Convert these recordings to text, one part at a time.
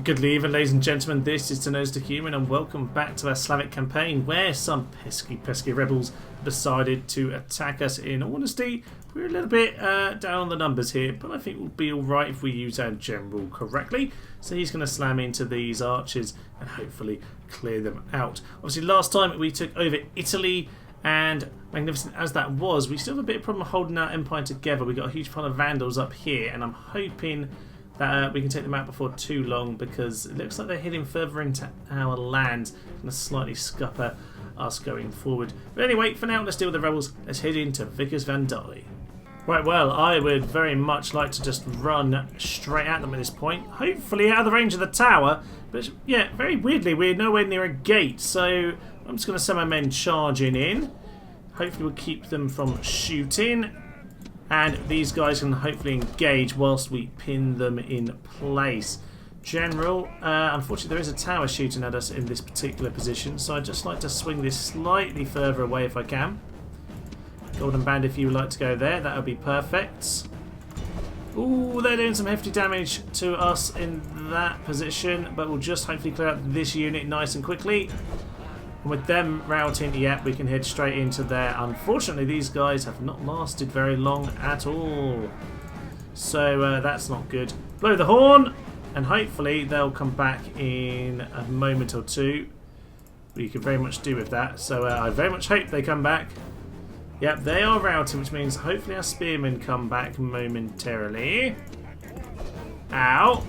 Good evening, ladies and gentlemen. This is Nose to Human, and welcome back to our Slavic campaign, where some pesky rebels decided to attack us. In all honesty, we're a little bit down on the numbers here, but I think we'll be alright if we use our general correctly. So he's going to slam into these archers and hopefully clear them out. Obviously, last time we took over Italy, and magnificent as that was, we still have a bit of problem holding our empire together. We've got a huge pile of Vandals up here, and I'm hoping that we can take them out before too long, because it looks like they're heading further into our land and slightly scupper us going forward. But anyway, for now, let's deal with the rebels. Let's head into Vickers Van Dali. Right, well, I would very much like to just run straight at them at this point, hopefully out of the range of the tower. But yeah, very weirdly, we're nowhere near a gate, so I'm just going to send my men charging in. Hopefully we'll keep them from shooting. And these guys can hopefully engage whilst we pin them in place. General, unfortunately there is a tower shooting at us in this particular position, so I'd just like to swing this slightly further away if I can. Golden Band, if you would like to go there, that would be perfect. Ooh, they're doing some hefty damage to us in that position, but we'll just hopefully clear out this unit nice and quickly. And with them routing, yeah, we can head straight into there. Unfortunately, these guys have not lasted very long at all. So that's not good. Blow the horn, and hopefully they'll come back in a moment or two. We could very much do with that. So I very much hope they come back. Yep, they are routing, which means hopefully our spearmen come back momentarily. Ow.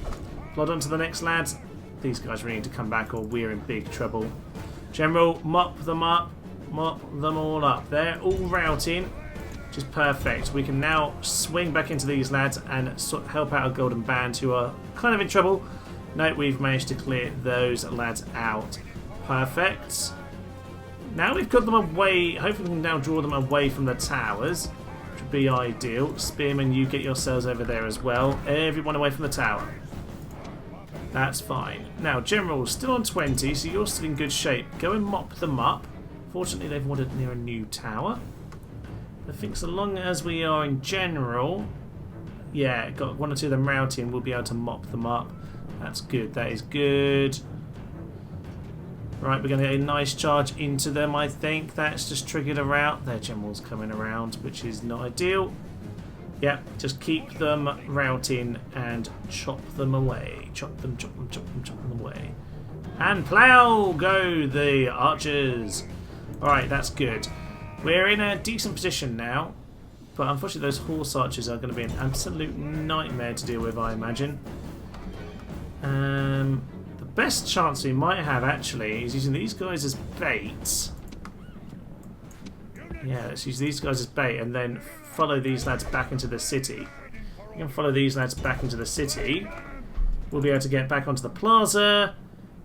Blood onto the next lads. These guys really need to come back or we're in big trouble. General, mop them up, mop them all up. They're all routing, which is perfect. We can now swing back into these lads and help out our Golden Band, who are kind of in trouble. No, we've managed to clear those lads out. Perfect. Now we've got them away. Hopefully we can now draw them away from the towers, which would be ideal. Spearmen, you get yourselves over there as well. Everyone away from the tower. That's fine. Now, General, still on 20, so you're still in good shape. Go and mop them up. Fortunately, they've wandered near a new tower. I think so long as we are in general, yeah, got one or two of them routing, we'll be able to mop them up. That's good. That is good. Right, we're going to get a nice charge into them, I think. That's just triggered a rout. Their General's coming around, which is not ideal. Yep, just keep them routing and chop them away. Chop them, chop them, chop them, chop them away. And plow go the archers. Alright, that's good. We're in a decent position now, but unfortunately those horse archers are going to be an absolute nightmare to deal with, I imagine. The best chance we might have actually is using these guys as bait. Yeah, let's use these guys as bait and then follow these lads back into the city. We can follow these lads back into the city. We'll be able to get back onto the plaza,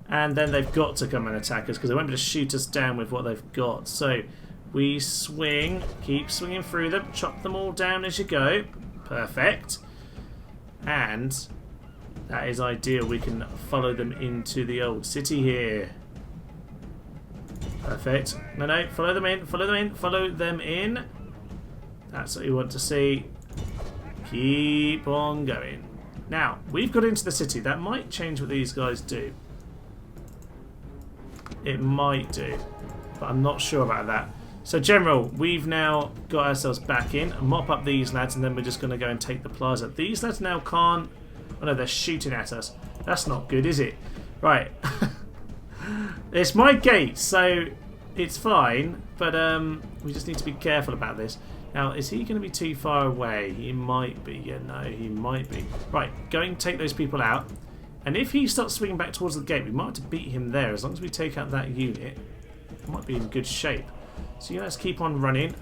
and then they've got to come and attack us because they won't be able to shoot us down with what they've got. So we swing, keep swinging through them, chop them all down as you go. Perfect. And that is ideal. We can follow them into the old city here. Perfect. No, follow them in, follow them in, follow them in. That's what you want to see. Keep on going. Now, we've got into the city. That might change what these guys do. It might do, but I'm not sure about that. So, General, we've now got ourselves back in. Mop up these lads, and then we're just going to go and take the plaza. These lads now can't... Oh, no, they're shooting at us. That's not good, is it? Right. It's my gate, so it's fine, but we just need to be careful about this. Now, is he going to be too far away? He might be. Yeah, no, he might be. Right, go and take those people out. And if he starts swinging back towards the gate, we might have to beat him there. As long as we take out that unit, we might be in good shape. So you guys keep on running.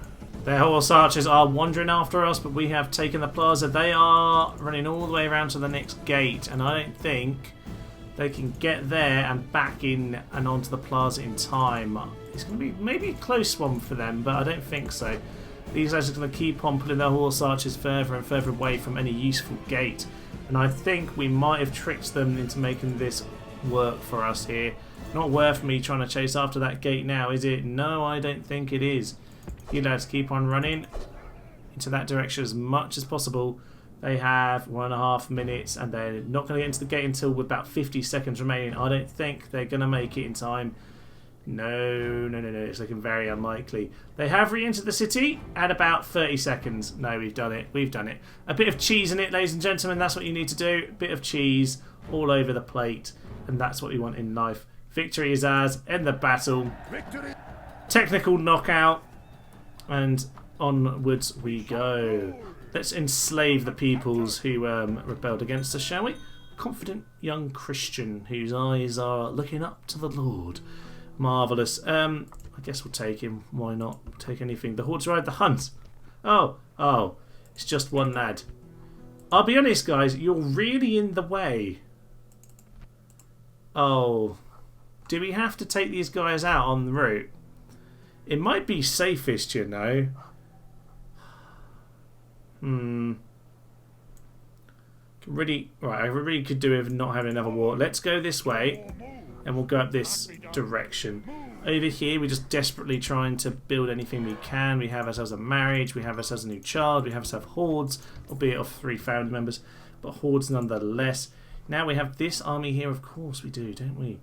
Their horse archers are wandering after us, but we have taken the plaza. They are running all the way around to the next gate, and I don't think they can get there and back in and onto the plaza in time. It's going to be maybe a close one for them, but I don't think so. These guys are going to keep on pulling their horse archers further and further away from any useful gate. And I think we might have tricked them into making this work for us here. Not worth me trying to chase after that gate now, is it? No, I don't think it is. You lads keep on running into that direction as much as possible. They have 1.5 minutes, and they're not going to get into the gate until with about 50 seconds remaining. I don't think they're going to make it in time. No. It's looking very unlikely. They have re-entered the city at about 30 seconds. No, we've done it. We've done it. A bit of cheese in it, ladies and gentlemen. That's what you need to do. A bit of cheese all over the plate. And that's what we want in life. Victory is ours. End the battle. Victory. Technical knockout. And onwards we go. Let's enslave the peoples who rebelled against us, shall we? Confident young Christian whose eyes are looking up to the Lord. Marvellous. I guess we'll take him. Why not? Take anything. The hordes ride the hunt. Oh. It's just one lad. I'll be honest, guys. You're really in the way. Oh. Do we have to take these guys out on the route? It might be safest, you know. Really, right, I really could do with not having another war. Let's go this way, and we'll go up this direction. Over here, we're just desperately trying to build anything we can. We have ourselves a marriage, we have ourselves a new child, we have ourselves hordes, albeit of 3 family members, but hordes nonetheless. Now we have this army here, of course we do, don't we?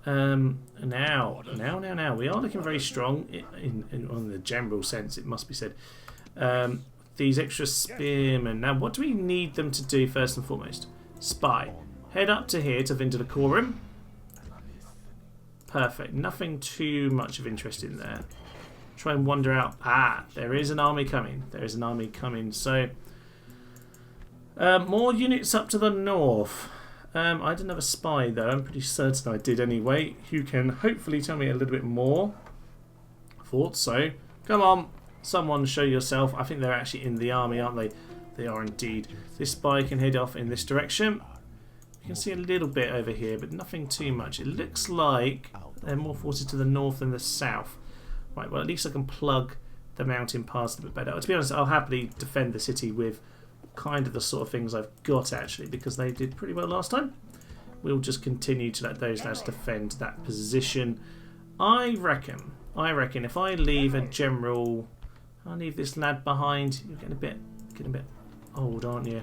Now, we are looking very strong in the general sense, it must be said. These extra spearmen. Now, what do we need them to do first and foremost? Spy. Head up to here to Vindelicorum. Perfect. Nothing too much of interest in there. Try and wander out. Ah, there is an army coming. There is an army coming. So, more units up to the north. I didn't have a spy though. I'm pretty certain I did anyway. Who can hopefully tell me a little bit more. Thought so. Come on. Someone show yourself. I think they're actually in the army, aren't they? They are indeed. This spy can head off in this direction. You can see a little bit over here, but nothing too much. It looks like there are more forces to the north than the south. Right, well, at least I can plug the mountain pass a bit better. To be honest, I'll happily defend the city with kind of the sort of things I've got, actually, because they did pretty well last time. We'll just continue to let those lads defend that position. I reckon if I leave a general... I'll leave this lad behind. You're getting a bit old, aren't you?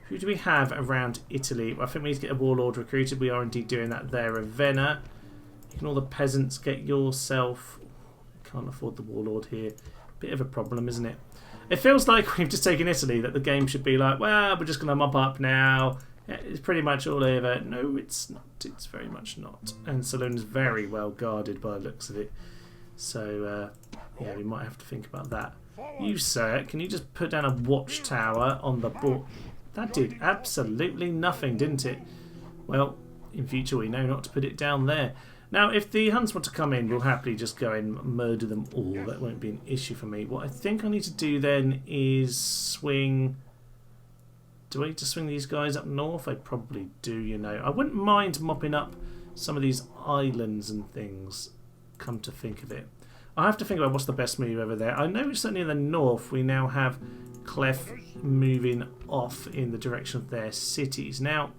Who do we have around Italy? Well, I think we need to get a warlord recruited. We are indeed doing that there. Ravenna. You can all the peasants get yourself... Can't afford the warlord here. Bit of a problem, isn't it? It feels like we've just taken Italy, that the game should be like, well, we're just going to mop up now. Yeah, it's pretty much all over. No, it's not. It's very much not. And Saloon's very well guarded by the looks of it. So, yeah, we might have to think about that. You, sir, can you just put down a watchtower on the board? That did absolutely nothing, didn't it? Well, in future we know not to put it down there. Now, if the Huns want to come in, we'll happily just go and murder them all. That won't be an issue for me. What I think I need to do then is swing... Do I need to swing these guys up north? I probably do, you know. I wouldn't mind mopping up some of these islands and things, come to think of it. I have to think about what's the best move over there. I know certainly in the north we now have Clef moving off in the direction of their cities. Now,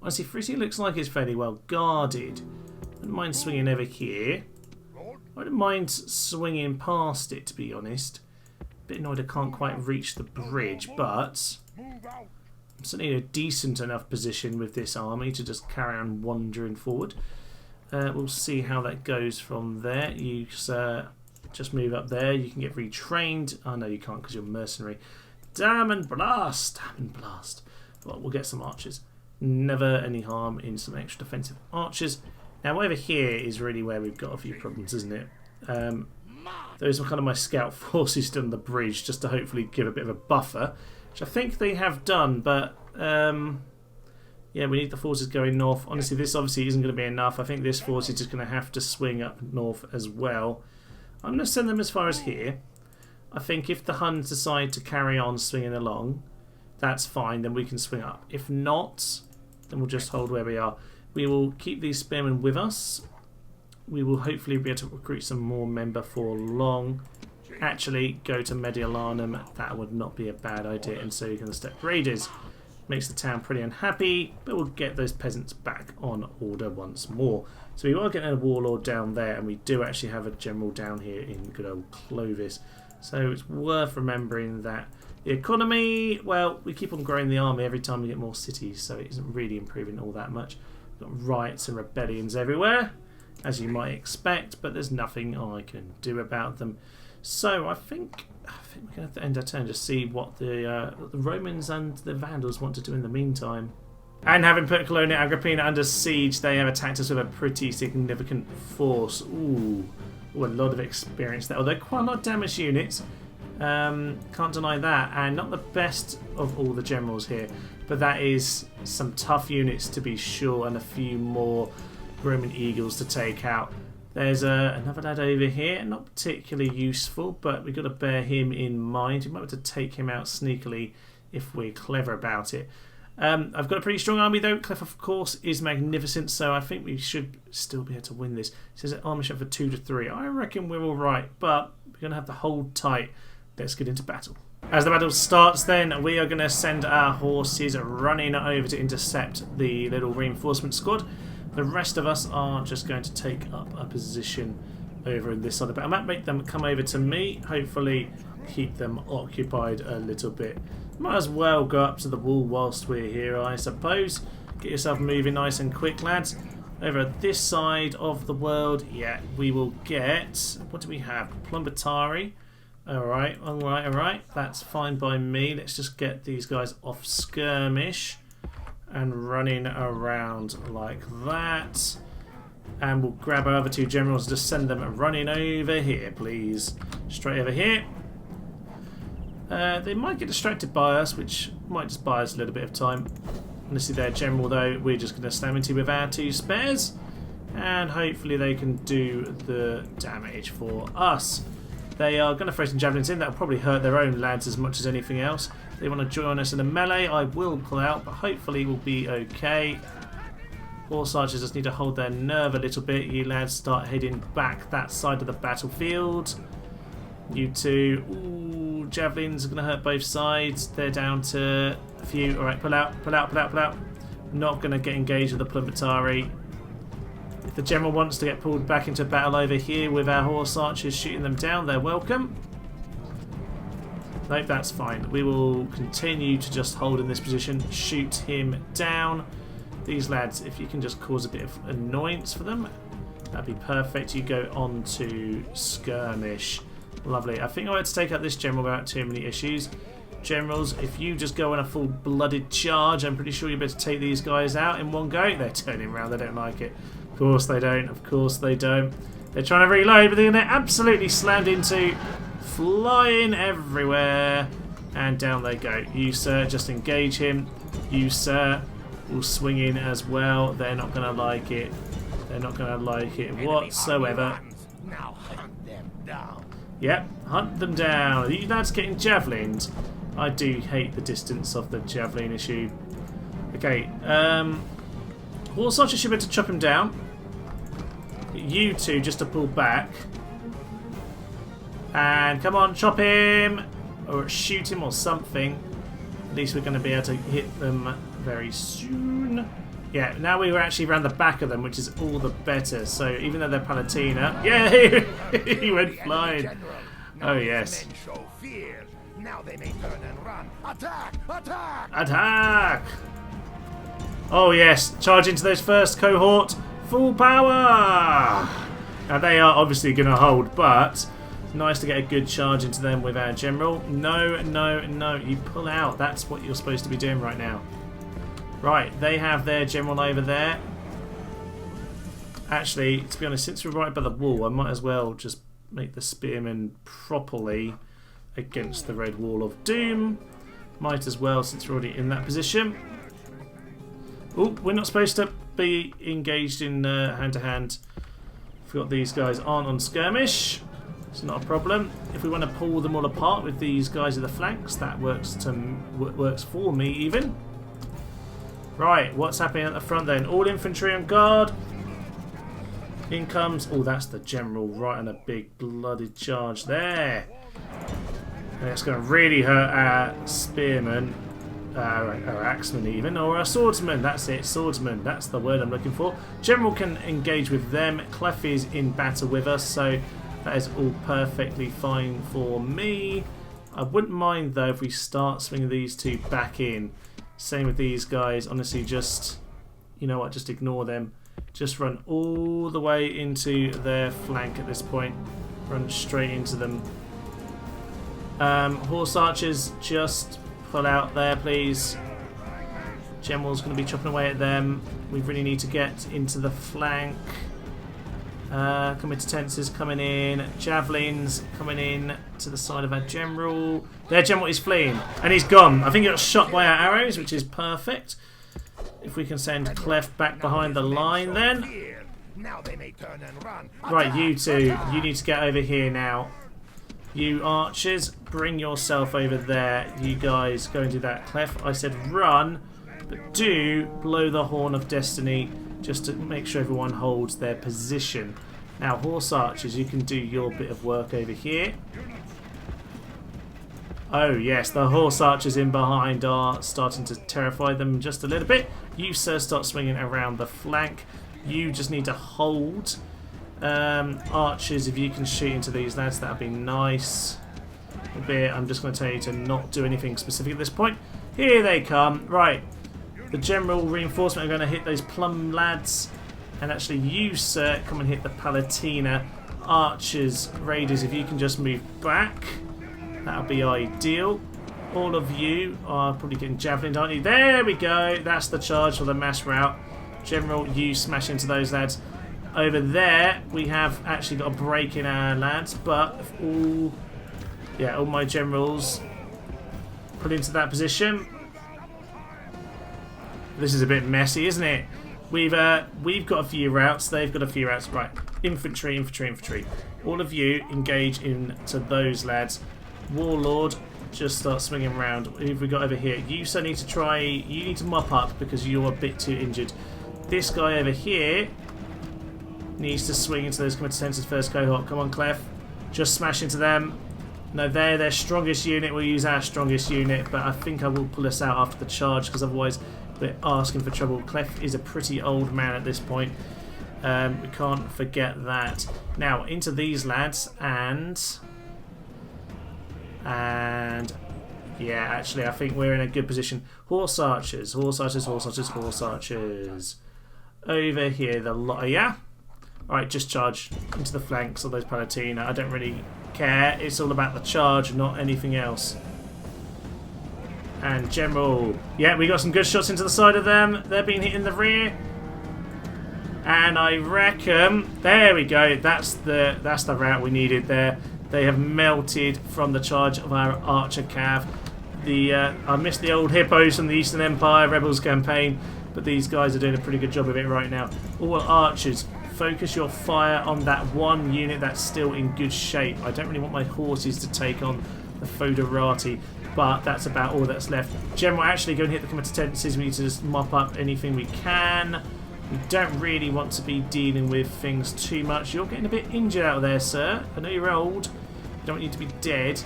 honestly, Frisia looks like it's fairly well guarded. I wouldn't mind swinging over here. I wouldn't mind swinging past it, to be honest. Bit annoyed I can't quite reach the bridge, but I'm certainly in a decent enough position with this army to just carry on wandering forward. We'll see how that goes from there. You just move up there. You can get retrained. Oh, no, you can't because you're mercenary. Damn and blast! Damn and blast. Well, we'll get some archers. Never any harm in some extra defensive archers. Now, over here is really where we've got a few problems, isn't it? Those are kind of my scout forces still on the bridge, just to hopefully give a bit of a buffer, which I think they have done, but... yeah, we need the forces going north. Honestly, this obviously isn't going to be enough. I think this force is just going to have to swing up north as well. I'm going to send them as far as here. I think if the Huns decide to carry on swinging along, that's fine. Then we can swing up. If not, then we'll just hold where we are. We will keep these spearmen with us. We will hopefully be able to recruit some more men before long. Actually, go to Mediolanum. That would not be a bad idea. And so you can step raiders. Makes the town pretty unhappy, but we'll get those peasants back on order once more. So we are getting a warlord down there, and we do actually have a general down here in good old Clovis. So it's worth remembering that The economy, well, we keep on growing the army every time we get more cities, so it isn't really improving all that much. We've got riots and rebellions everywhere, as you might expect, but there's nothing I can do about them. So I think we're going to end our turn, just see what the Romans and the Vandals want to do in the meantime. And having put Colonia Agrippina under siege, they have attacked us with a pretty significant force. Ooh, a lot of experience there, although quite a lot of damage units. Can't deny that, and not the best of all the generals here, but that is some tough units to be sure, and a few more Roman eagles to take out. There's another lad over here, not particularly useful, but we've got to bear him in mind. We might have to take him out sneakily if we're clever about it. I've got a pretty strong army though. Clef, of course, is magnificent, so I think we should still be able to win this. It says army shot for 2 to 3. I reckon we're all right, but we're going to have to hold tight. Let's get into battle. As the battle starts then, we are going to send our horses running over to intercept the little reinforcement squad. The rest of us are just going to take up a position over in this side of the battle map. Make them come over to me. Hopefully keep them occupied a little bit. Might as well go up to the wall whilst we're here, I suppose. Get yourself moving nice and quick, lads. Over at this side of the world, yeah, we will get... What do we have? Plumbatari. Alright, alright, alright. That's fine by me. Let's just get these guys off skirmish and running around like that. And we'll grab our other 2 generals and just send them running over here, please. Straight over here. They might get distracted by us, which might just buy us a little bit of time. Honestly, their general, though, we're just going to slam into with our 2 spares. And hopefully they can do the damage for us. They are going to throw some javelins in. That will probably hurt their own lads as much as anything else. If they want to join us in a melee, I will pull out, but hopefully we'll be okay. Horse archers just need to hold their nerve a little bit. You lads start heading back that side of the battlefield. You 2, ooh, javelins are going to hurt both sides. They're down to a few. Alright, pull out, pull out, pull out, pull out. Not going to get engaged with the Plumbatari. If the general wants to get pulled back into battle over here with our horse archers shooting them down, they're welcome. Nope, that's fine. We will continue to just hold in this position, shoot him down. These lads, if you can just cause a bit of annoyance for them, that'd be perfect. You go on to skirmish. Lovely. I think I had to take out this general without too many issues. Generals, if you just go on a full-blooded charge, I'm pretty sure you better take these guys out in one go. They're turning around, they don't like it. Of course they don't, of course they don't. They're trying to reload, but then they're absolutely slammed into, flying everywhere. And down they go. You, sir, just engage him. You, sir, will swing in as well. They're not going to like it. They're not going to like it whatsoever. Now hunt them down. Yep, hunt them down. Are you lads getting javelins? I do hate the distance of the javelin issue. Okay, horse archer should be able to chop him down. You 2 just to pull back. And come on, chop him! Or shoot him or something. At least we're going to be able to hit them very soon. Yeah, now we were actually around the back of them, which is all the better. So even though they're Palatina... Yeah, he went flying. Oh, yes. Now they may turn and run. Attack! Attack! Attack! Oh, yes. Charge into those first cohort. Full power! Now, they are obviously going to hold, but... Nice to get a good charge into them with our general. No, no, no. You pull out. That's what you're supposed to be doing right now. Right, they have their general over there. Actually, to be honest, since we're right by the wall, I might as well just make the spearmen properly against the red wall of doom. Might as well, since we're already in that position. Oh, we're not supposed to be engaged in hand-to-hand. Forgot these guys aren't on skirmish. It's not a problem. If we want to pull them all apart with these guys at the flanks, that works for me even. Right, what's happening at the front then? All infantry on guard. In comes... Oh, that's the general right on a big blooded charge there. And it's going to really hurt our spearmen. Our axemen even. Or our swordsmen. That's it, swordsmen. That's the word I'm looking for. General can engage with them. Clef is in battle with us, so that is all perfectly fine for me. I wouldn't mind though if we start swinging these two back in. Same with these guys. Honestly, just, you know what, just ignore them. Just run all the way into their flank at this point. Run straight into them. Horse archers, just pull out there, please. General's going to be chopping away at them. We really need to get into the flank. Committences coming in. Javelins coming in to the side of our general. Their general is fleeing. And he's gone. I think he got shot by our arrows, which is perfect. If we can send Clef back behind the line then. Right, you two. You need to get over here now. You archers, bring yourself over there. You guys go and do that. Clef, I said run. But do blow the horn of destiny just to make sure everyone holds their position. Now, horse archers, you can do your bit of work over here. Oh yes, the horse archers in behind are starting to terrify them just a little bit. You, sir, start swinging around the flank. You just need to hold. Archers, if you can shoot into these lads, that would be nice. I'm just going to tell you to not do anything specific at this point. Here they come. Right. The general reinforcement are going to hit those plum lads. And actually you, sir, come and hit the Palatina. Archers, raiders, if you can just move back, that would be ideal. All of you are probably getting javelined, aren't you? There we go. That's the charge for the mass rout. General, you smash into those lads. Over there, we have actually got a break in our lads. But if all my generals put into that position. This is a bit messy, isn't it? We've got a few routes. They've got a few routes. Right, infantry, infantry, infantry. All of you engage into those lads. Warlord, just start swinging around. Who have we got over here? You so need to try. You need to mop up because you're a bit too injured. This guy over here needs to swing into those committences first cohort. Come on, Clef. Just smash into them. No, they're their strongest unit. We'll use our strongest unit, but I think I will pull us out after the charge because otherwise we're asking for trouble. Clef is a pretty old man at this point. We can't forget that. Now, into these lads and yeah, actually, I think we're in a good position. Horse archers, horse archers, horse archers, horse archers. Over here, the lot. Yeah. All right, just charge into the flanks of those Palatina. I don't really care. It's all about the charge, not anything else. And general, yeah, we got some good shots into the side of them. They're being hit in the rear. And I reckon, there we go. That's the route we needed there. They have melted from the charge of our archer cav. I missed the old hippos from the Eastern Empire Rebels campaign, but these guys are doing a pretty good job of it right now. All archers, focus your fire on that one unit that's still in good shape. I don't really want my horses to take on the Foderati, but that's about all that's left. General, actually go and hit the committences. We need to just mop up anything we can. We don't really want to be dealing with things too much. You're getting a bit injured out there, sir. I know you're old. I don't want you to be dead.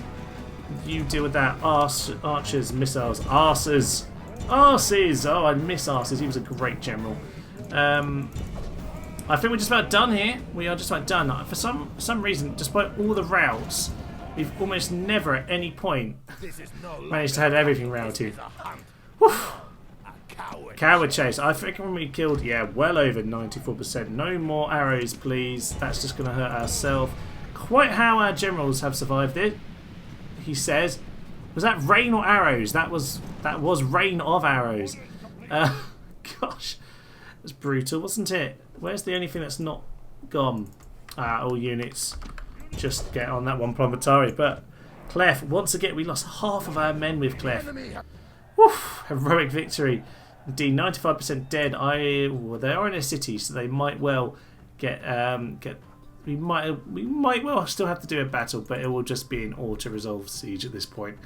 You deal with that. Archers, missiles, arses. Arses! Oh, I miss arses. He was a great general. I think we're just about done here. We are just about done. For some reason, despite all the routes, we've almost never at any point managed to have everything routed. Coward chase. I think when we killed, yeah, well over 94%. No more arrows, please. That's just going to hurt ourselves. Quite how our generals have survived it, he says. Was that rain or arrows? That was rain of arrows. Gosh, it was brutal, wasn't it? Where's the only thing that's not gone? All units just get on that one Promontory. But Clef, once again, we lost half of our men with Clef. Woof, heroic victory. Indeed, 95% dead. Well, they are in a city, so they might well get. We might well still have to do a battle, but it will just be an auto-resolve siege at this point.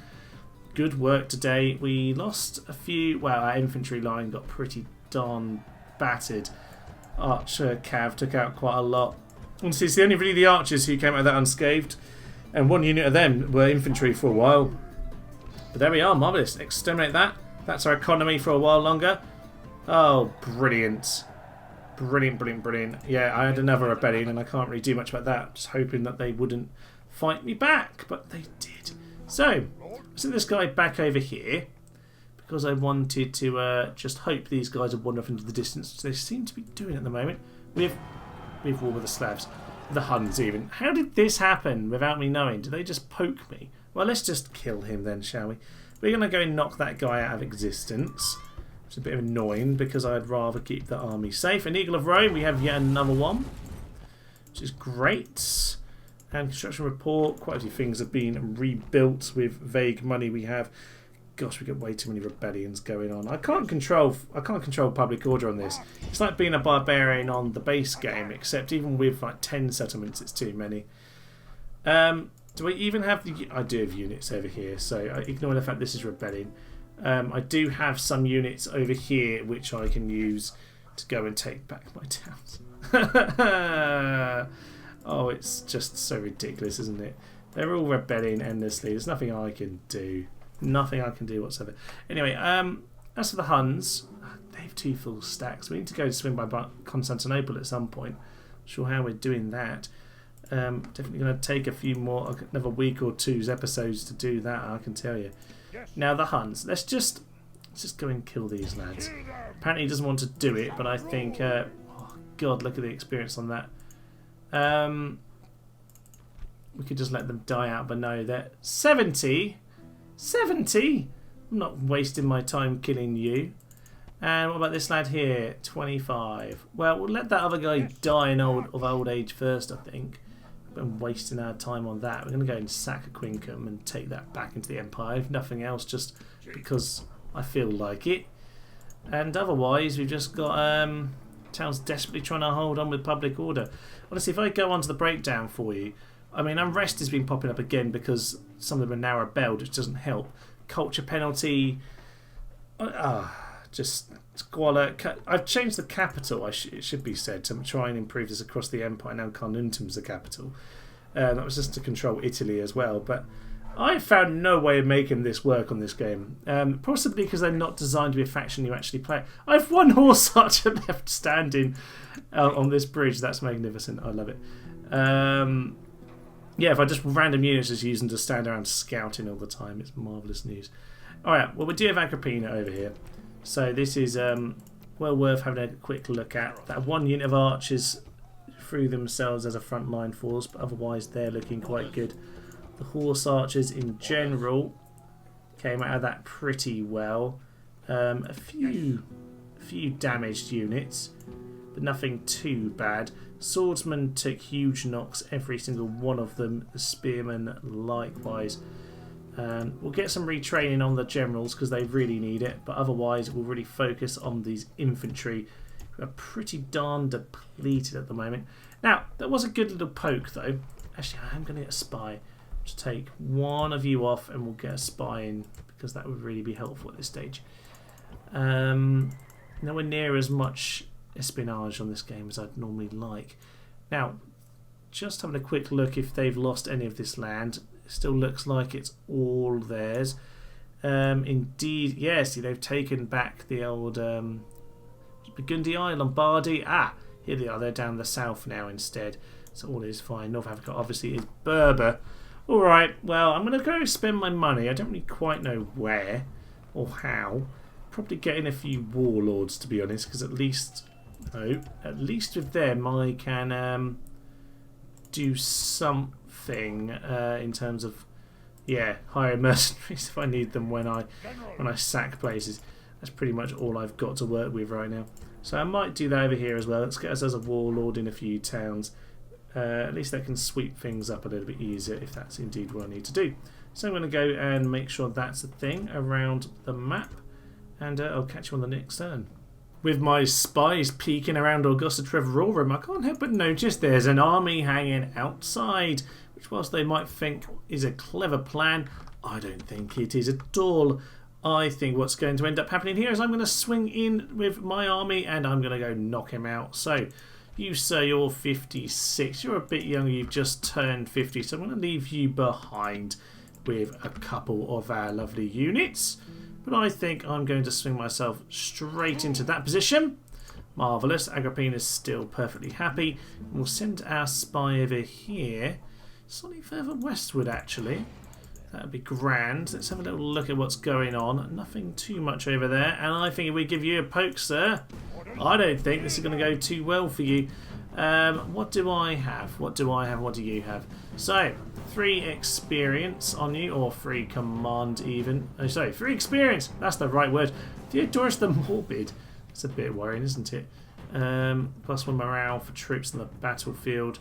Good work today. We lost a few. Well, our infantry line got pretty darn battered. Archer cav took out quite a lot. Honestly, it's only really the archers who came out of that unscathed, and one unit of them were infantry for a while. But there we are, marvellous. Exterminate that. That's our economy for a while longer. Oh, brilliant. Brilliant, brilliant, brilliant. Yeah, I had another rebellion and I can't really do much about that. Just hoping that they wouldn't fight me back, but they did. So, I sent this guy back over here because I wanted to just hope these guys would wander off into the distance, which they seem to be doing at the moment. With war with the Slavs, the Huns even. How did this happen without me knowing? Did they just poke me? Well, let's just kill him then, shall we? We're going to go and knock that guy out of existence. It's a bit annoying because I'd rather keep the army safe. An Eagle of Rome, we have yet another one, which is great. And construction report, quite a few things have been rebuilt with vague money we have. Gosh, we get way too many rebellions going on. I can't control public order on this. It's like being a barbarian on the base game, except even with like 10 settlements, it's too many. Do I even have the... I do have units over here, so ignore the fact this is rebellion. I do have some units over here which I can use to go and take back my towns. Oh, it's just so ridiculous, isn't it? They're all rebelling endlessly. There's nothing I can do. Nothing I can do whatsoever. Anyway, as for the Huns, they have 2 full stacks. We need to go swing by Constantinople at some point. Not sure how we're doing that. Definitely going to take a few more, another week or two's episodes to do that, I can tell you. Now the Huns. Let's just go and kill these lads. Apparently he doesn't want to do it, but I think... oh, God, look at the experience on that. We could just let them die out, but no, they're 70. 70. I'm not wasting my time killing you. And what about this lad here? 25. Well, we'll let that other guy die of old age first, I think. We've been wasting our time on that. We're going to go and sack a Quincum and take that back into the Empire, if nothing else, just because I feel like it. And otherwise, we've just got towns desperately trying to hold on with public order. Honestly, if I go on to the breakdown for you, I mean, unrest has been popping up again because some of them are now rebelled, which doesn't help. Culture penalty, just squalor. I've changed the capital, it should be said, to try and improve this across the Empire. Now Carnuntum's the capital. That was just to control Italy as well, but I found no way of making this work on this game. Possibly because they're not designed to be a faction you actually play. I have 1 horse archer left standing on this bridge. That's magnificent. I love it. Yeah, if I just random units just use them to stand around scouting all the time, it's marvellous news. Alright, well we do have Agrippina over here. So this is well worth having a quick look at. That 1 unit of archers threw themselves as a front line force, but otherwise they're looking quite good. The horse archers in general came out of that pretty well. A few damaged units, but nothing too bad. Swordsmen took huge knocks, every single one of them. The spearmen likewise. We'll get some retraining on the generals because they really need it, but otherwise we'll really focus on these infantry who are pretty darn depleted at the moment. Now, that was a good little poke though. Actually, I am going to get a spy. Just take 1 of you off and we'll get a spy in because that would really be helpful at this stage. Nowhere near as much espionage on this game as I'd normally like. Now, just having a quick look if they've lost any of this land. It still looks like it's all theirs. Indeed, yes, they've taken back the old Burgundy, Lombardy. Here they are. They're down the south now instead. So all is fine. North Africa obviously is Berber. Alright, well, I'm going to go spend my money. I don't really quite know where or how. Probably getting a few warlords, to be honest, because at least with them I can do something in terms of, yeah, hire mercenaries if I need them when I sack places. That's pretty much all I've got to work with right now. So I might do that over here as well. Let's get us as a warlord in a few towns. At least that can sweep things up a little bit easier if that's indeed what I need to do. So I'm going to go and make sure that's the thing around the map, and I'll catch you on the next turn. With my spies peeking around Augusta Trevorum, I can't help but notice there's an army hanging outside, which whilst they might think is a clever plan, I don't think it is at all. I think what's going to end up happening here is I'm going to swing in with my army and I'm going to go knock him out. So, you sir, you're 56. You're a bit younger, you've just turned 50, so I'm going to leave you behind with a couple of our lovely units. But I think I'm going to swing myself straight into that position. Marvellous. Agrippina's still perfectly happy. We'll send our spy over here, slightly further westward actually. That would be grand. Let's have a little look at what's going on. Nothing too much over there. And I think if we give you a poke, sir, I don't think this is going to go too well for you. What do I have? What do I have? What do you have? So, 3 experience on you, or 3 command even. Oh, sorry, 3 experience. That's the right word. Theodorus the Morbid. It's a bit worrying, isn't it? +1 morale for troops on the battlefield.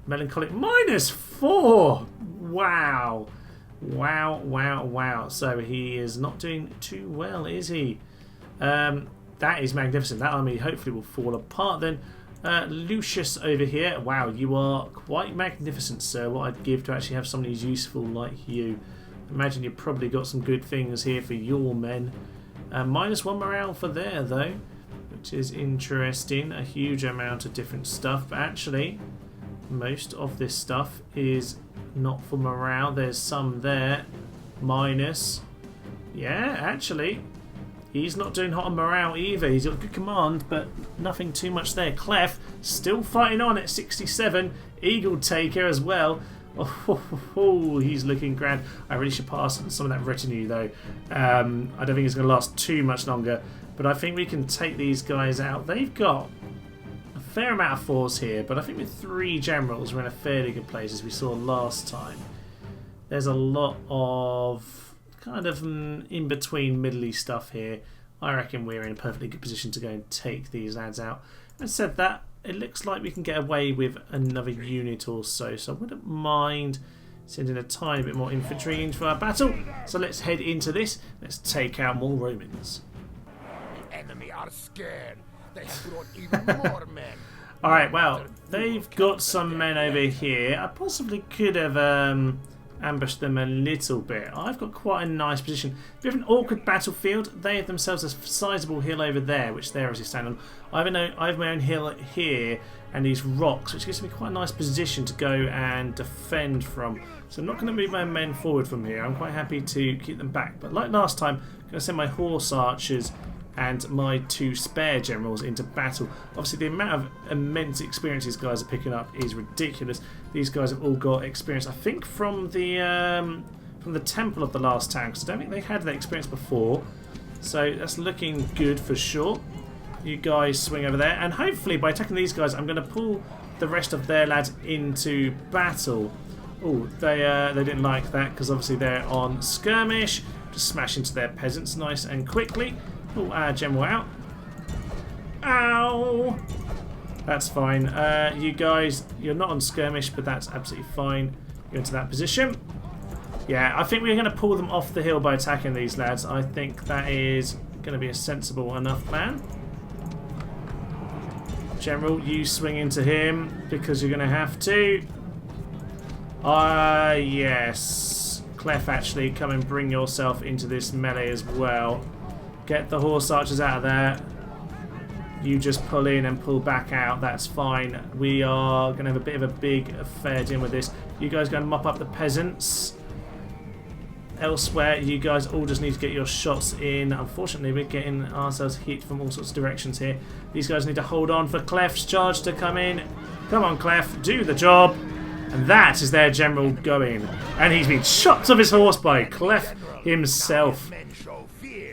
Melancholic -4. Wow. Wow, wow, wow. So he is not doing too well, is he? That is magnificent. That army hopefully will fall apart then. Lucius over here. Wow, you are quite magnificent, sir. What I'd give to actually have somebody who's useful like you. Imagine you've probably got some good things here for your men. -1 morale for there, though, which is interesting. A huge amount of different stuff. But actually, most of this stuff is not for morale. There's some there. Minus. Yeah, actually, he's not doing hot on morale either. He's got good command, but nothing too much there. Clef still fighting on at 67. Eagle Taker as well. Oh, he's looking grand. I really should pass some of that retinue though. I don't think it's going to last too much longer, but I think we can take these guys out. They've got a fair amount of force here, but I think with 3 generals we're in a fairly good place, as we saw last time. There's a lot of kind of in-between middly stuff here. I reckon we're in a perfectly good position to go and take these lads out. And said that, it looks like we can get away with another unit or so, so I wouldn't mind sending a tiny bit more infantry into our battle. So let's head into this. Let's take out more Romans. The enemy are scared. They have brought even more men. Alright, well, they've got some men over here. I possibly could have ambushed them a little bit. I've got quite a nice position. We have an awkward battlefield. They have themselves a sizable hill over there, which they obviously stand on. I have my own hill here and these rocks, which gives me quite a nice position to go and defend from. So I'm not going to move my men forward from here. I'm quite happy to keep them back. But like last time, I'm going to send my horse archers and my 2 spare generals into battle. Obviously, the amount of immense experience these guys are picking up is ridiculous. These guys have all got experience, I think, from the temple of the last town, because I don't think they had that experience before. So that's looking good for sure. You guys swing over there, and hopefully by attacking these guys, I'm going to pull the rest of their lads into battle. Oh, they didn't like that, because obviously they're on skirmish. Just smash into their peasants nice and quickly. Oh, our general out. Ow! That's fine. You guys, you're not on skirmish, but that's absolutely fine. You're into that position. Yeah, I think we're going to pull them off the hill by attacking these lads. I think that is going to be a sensible enough plan. General, you swing into him because you're going to have to. Yes. Clef, actually, come and bring yourself into this melee as well. Get the horse archers out of there. You just pull in and pull back out. That's fine. We are going to have a bit of a big affair dealing with this. You guys go and mop up the peasants. Elsewhere, you guys all just need to get your shots in. Unfortunately, we're getting ourselves hit from all sorts of directions here. These guys need to hold on for Clef's charge to come in. Come on, Clef, do the job. And that is their general going. And he's been shot off his horse by Clef himself.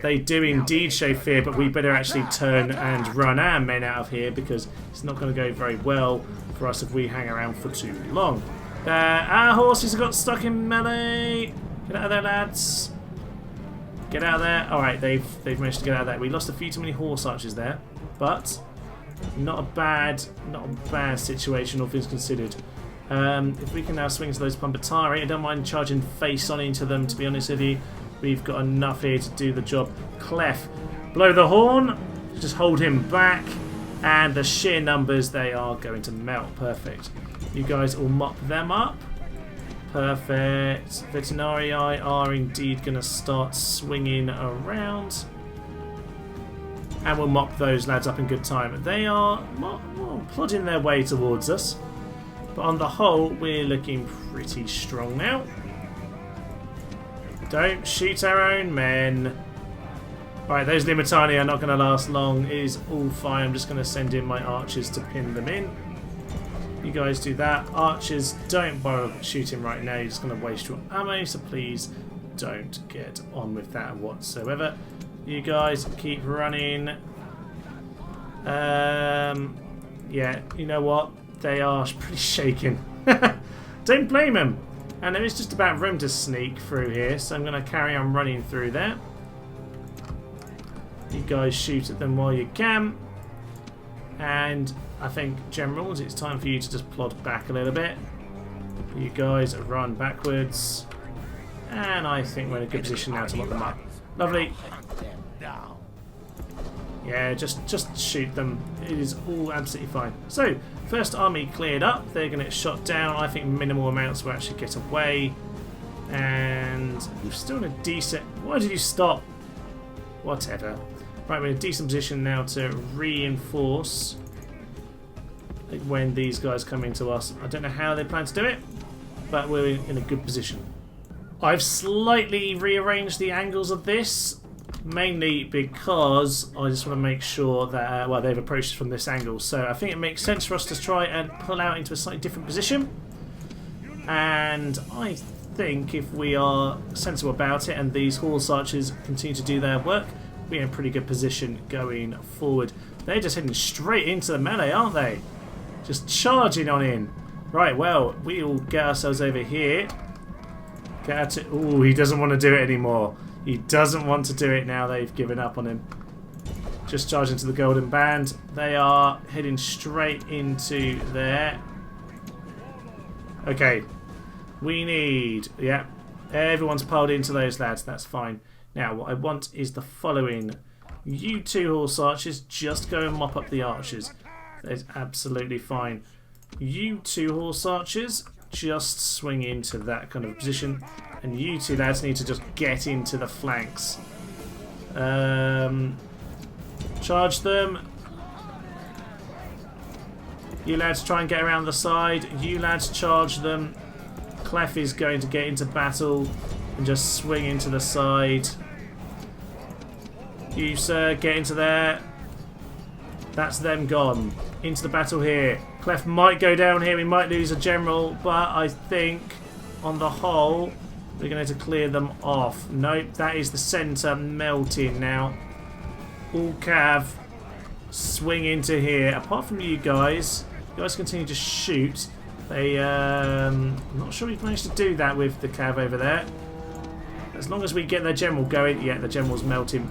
They do indeed show fear, but we better actually turn and run our men out of here, because it's not going to go very well for us if we hang around for too long. Our horses have got stuck in melee. Get out of there, lads. Get out of there. Alright, they've managed to get out of there. We lost a few too many horse archers there, but not a bad situation, all things considered. If we can now swing to those Pumpatari, I don't mind charging face on into them, to be honest with you. We've got enough here to do the job. Clef, blow the horn. Just hold him back. And the sheer numbers, they are going to melt. Perfect. You guys all mop them up. Perfect. Veterinarii are indeed going to start swinging around. And we'll mop those lads up in good time. They are plodding their way towards us. But on the whole, we're looking pretty strong now. Don't shoot our own men. Alright, those Limitani are not going to last long. It is all fine. I'm just going to send in my archers to pin them in. You guys do that. Archers, don't bother shooting right now. You're just going to waste your ammo, so please don't get on with that whatsoever. You guys keep running. Yeah, you know what? They are pretty shaken. Don't blame them. And there is just about room to sneak through here, so I'm going to carry on running through there. You guys shoot at them while you can. And I think, generals, it's time for you to just plod back a little bit. You guys run backwards. And I think we're in a good position now to lock them up. Lovely. Yeah, just shoot them. It is all absolutely fine. So, first army cleared up. They're going to get shot down. I think minimal amounts will actually get away. And we're still in a decent... Why did you stop? Whatever. Right, we're in a decent position now to reinforce when these guys come into us. I don't know how they plan to do it, but we're in a good position. I've slightly rearranged the angles of this, mainly because I just want to make sure that, well, they've approached us from this angle. So I think it makes sense for us to try and pull out into a slightly different position. And I think if we are sensible about it and these horse archers continue to do their work, we're in a pretty good position going forward. They're just heading straight into the melee, aren't they? Just charging on in. Right, well, we'll get ourselves over here. Get out to... Ooh, he doesn't want to do it anymore. He doesn't want to do it now they've given up on him. Just charging to the golden band. They are heading straight into there. Okay. We need... Yeah. Everyone's piled into those lads. That's fine. Now, what I want is the following. You two horse archers, just go and mop up the archers. That's absolutely fine. You two horse archers, just swing into that kind of position. And you two lads need to just get into the flanks. Charge them. You lads try and get around the side. You lads charge them. Clef is going to get into battle and just swing into the side. You, sir, get into there. That's them gone. Into the battle here. Clef might go down here. We might lose a general, but I think, on the whole, we're going to clear them off. Nope, that is the centre melting now. All cav, swing into here. Apart from you guys continue to shoot. They, I'm not sure we've managed to do that with the cav over there. As long as we get their general going. Yeah, the general's melting.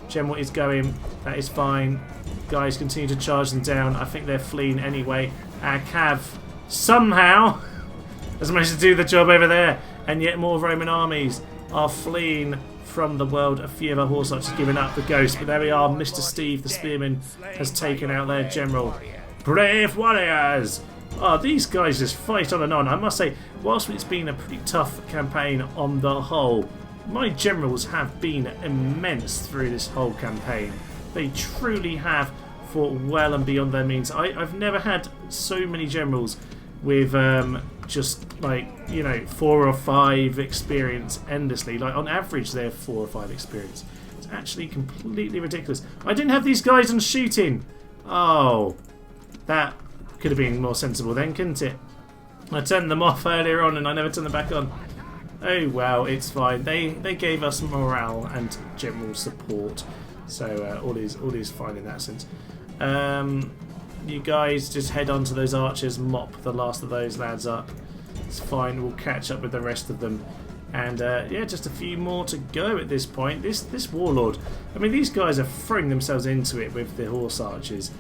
General is going. That is fine. Guys, continue to charge them down. I think they're fleeing anyway. Our cav somehow has managed to do the job over there. And yet more Roman armies are fleeing from the world. A few of our horse archers giving up the ghost. But there we are. Mr. Steve, the spearman, has taken out their general. Brave warriors! Oh, these guys just fight on and on. I must say, whilst it's been a pretty tough campaign on the whole, my generals have been immense through this whole campaign. They truly have fought well and beyond their means. I've never had so many generals with just, like, you know, 4 or 5 experience endlessly. Like, on average, they have 4 or 5 experience. It's actually completely ridiculous. I didn't have these guys on shooting. Oh, that could have been more sensible then, couldn't it? I turned them off earlier on and I never turned them back on. Oh well, it's fine. They gave us morale and general support, so all is fine in that sense. You guys just head on to those archers, mop the last of those lads up. It's fine. We'll catch up with the rest of them, and yeah, just a few more to go at this point. This warlord. I mean, these guys are throwing themselves into it with the horse archers.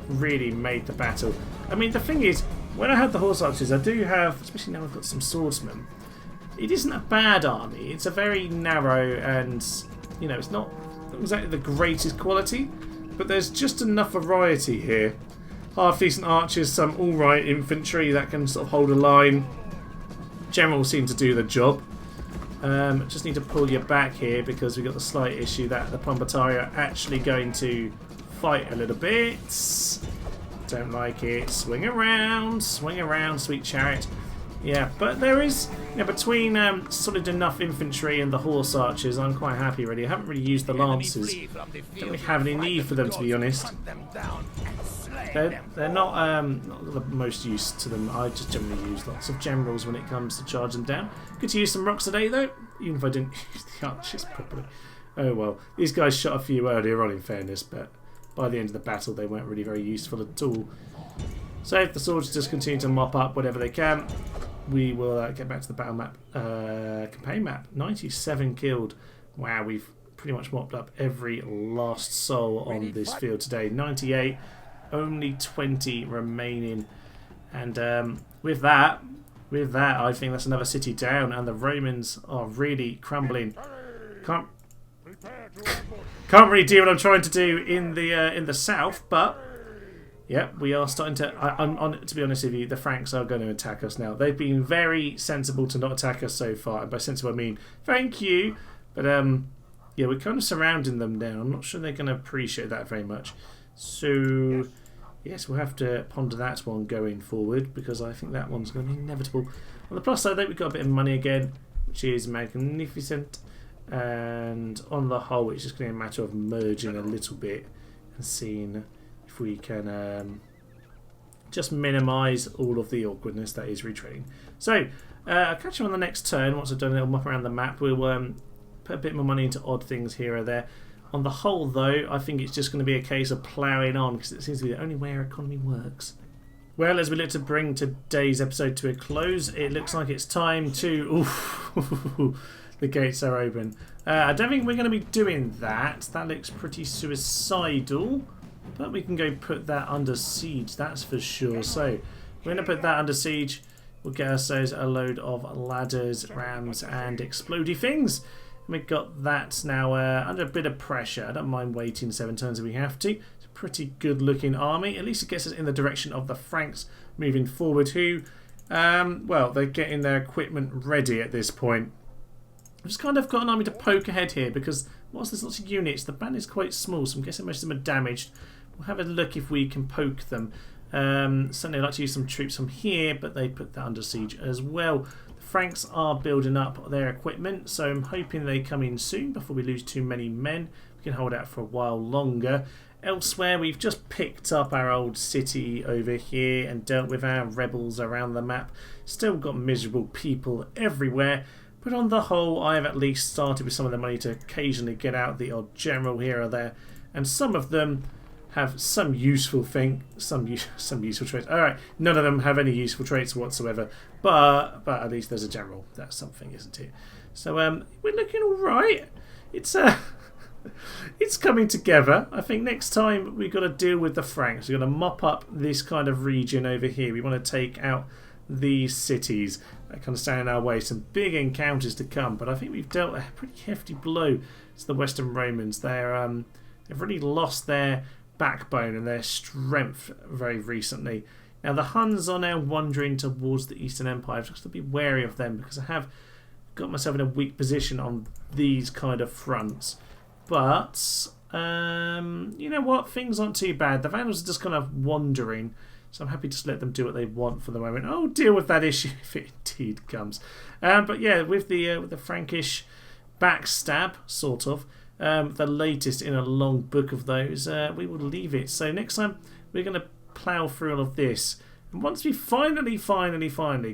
Really made the battle. I mean, the thing is, when I have the horse archers, I do have, especially now I've got some swordsmen. It isn't a bad army. It's a very narrow and, you know, it's not exactly the greatest quality, but there's just enough variety here. Half decent archers, some alright infantry that can sort of hold a line. Generals seem to do the job. Just need to pull you back here because we've got the slight issue that the Pombatari are actually going to fight a little bit. Don't like it. Swing around, sweet chariot. Yeah, but there is, you know, between solid enough infantry and the horse archers, I'm quite happy really. I haven't really used the lancers. Don't really have any need for them, to be honest. they're not the most used to them. I just generally use lots of generals when it comes to charge them down. Good to use some rocks today though, even if I didn't use the archers properly. Oh well, these guys shot a few earlier on in fairness, but by the end of the battle they weren't really very useful at all. So if the soldiers just continue to mop up whatever they can, we will get back to the battle map, campaign map. 97 killed. Wow, we've pretty much mopped up every last soul on this field today. 98, only 20 remaining, and with that, I think that's another city down, and the Romans are really crumbling. Can't really do what I'm trying to do in the south, but yeah, we are starting to. To be honest with you, the Franks are going to attack us now. They've been very sensible to not attack us so far, and by sensible I mean thank you, but yeah, we're kind of surrounding them now. I'm not sure they're going to appreciate that very much. So yes, we'll have to ponder that one going forward, because I think that one's going to be inevitable. On the plus side, I think we've got a bit of money again, which is magnificent. And on the whole, it's just going to be a matter of merging a little bit and seeing if we can just minimise all of the awkwardness that is retreating. So I'll catch you on the next turn. Once I've done a little mop around the map, we'll put a bit more money into odd things here or there. On the whole, though, I think it's just going to be a case of ploughing on, because it seems to be the only way our economy works. Well, as we look to bring today's episode to a close, it looks like it's time to... Oof, the gates are open. I don't think we're going to be doing that. That looks pretty suicidal. But we can go put that under siege, that's for sure. So we're going to put that under siege. We'll get ourselves a load of ladders, rams, and explodey things. We've got that now under a bit of pressure. I don't mind waiting 7 turns if we have to. It's a pretty good looking army. At least it gets us in the direction of the Franks moving forward, who, well, they're getting their equipment ready at this point. I've just kind of got an army to poke ahead here, because whilst there's lots of units, the band is quite small, so I'm guessing most of them are damaged. We'll have a look if we can poke them. Certainly I'd like to use some troops from here, but they put that under siege as well. The Franks are building up their equipment, so I'm hoping they come in soon before we lose too many men. We can hold out for a while longer. Elsewhere, we've just picked up our old city over here and dealt with our rebels around the map. Still got miserable people everywhere. But on the whole, I have at least started with some of the money to occasionally get out the odd general here or there, and some of them have some useful thing, some useful traits. All right, none of them have any useful traits whatsoever, but at least there's a general. That's something, isn't it? So we're looking all right. It's it's coming together. I think next time we've got to deal with the Franks. We've got to mop up this kind of region over here. We want to take out these cities that kind of stand in our way. Some big encounters to come, but I think we've dealt a pretty hefty blow to the Western Romans. They've really lost their backbone and their strength very recently. Now the Huns are now wandering towards the Eastern Empire. I've just got to be wary of them, because I have got myself in a weak position on these kind of fronts. But you know what? Things aren't too bad. The Vandals are just kind of wandering, so I'm happy to let them do what they want for the moment. I'll deal with that issue if it indeed comes. But yeah, with the Frankish backstab, sort of, the latest in a long book of those, we will leave it. So next time we're going to plough through all of this. And once we finally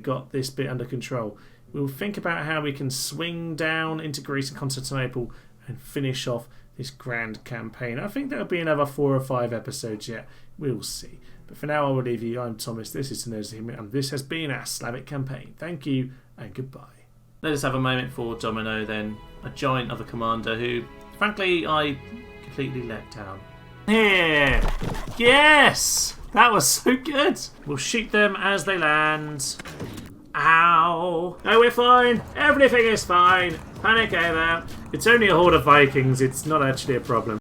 got this bit under control, we'll think about how we can swing down into Greece and Constantinople and finish off this grand campaign. I think there'll be another 4 or 5 episodes yet. We'll see. But for now, I will leave you. I'm Thomas. This is Tenosity, and this has been our Slavic campaign. Thank you, and goodbye. Let us have a moment for Domino, then, a giant of a commander who, frankly, I completely let down. Here! Yes! That was so good! We'll shoot them as they land. Ow! No, we're fine! Everything is fine! Panic over! It's only a horde of Vikings, it's not actually a problem.